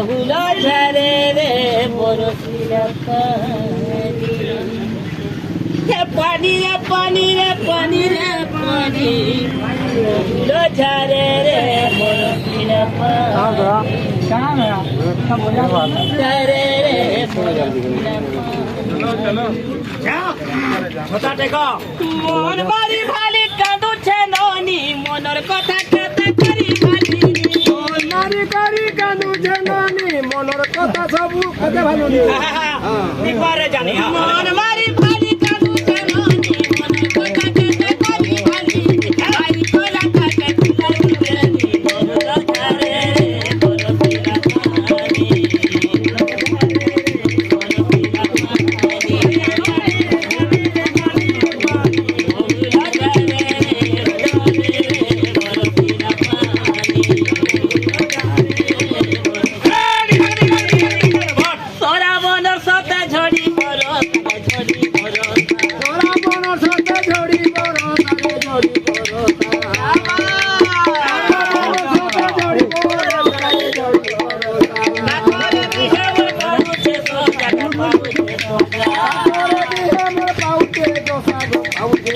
বহুল ঝরে রে বরফিলা পানি রে পানি রে পানি রে পানি বহুল ঝরে রে বরফিলা ঝরে রে বরফিলা মন বাড়ি ভালি কাঁদুছে ননি মনের কথা কেতে করি ভালি নারী কারি কানু জেনানি মনের কথা সবু কথা ভালো নি একবারে জানি মন বাড়ি ভালি কাঁদুছে ননি মনের কথা কেতে করি ভালি ভালি তোরা কাছে তুলাইনি বহুল ঝরে রে বরফিলা পানি তোরা মনের সাথে ঝড়ি বড় তারে ঝড়ি বড় পাউতে দোসা পাউতে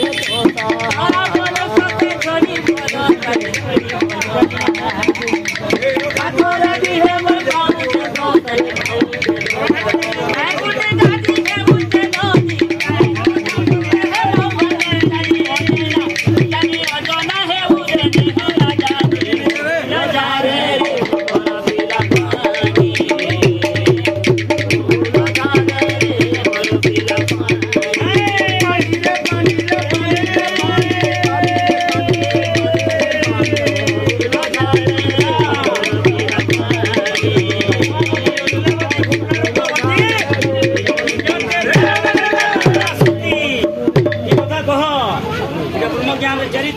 कह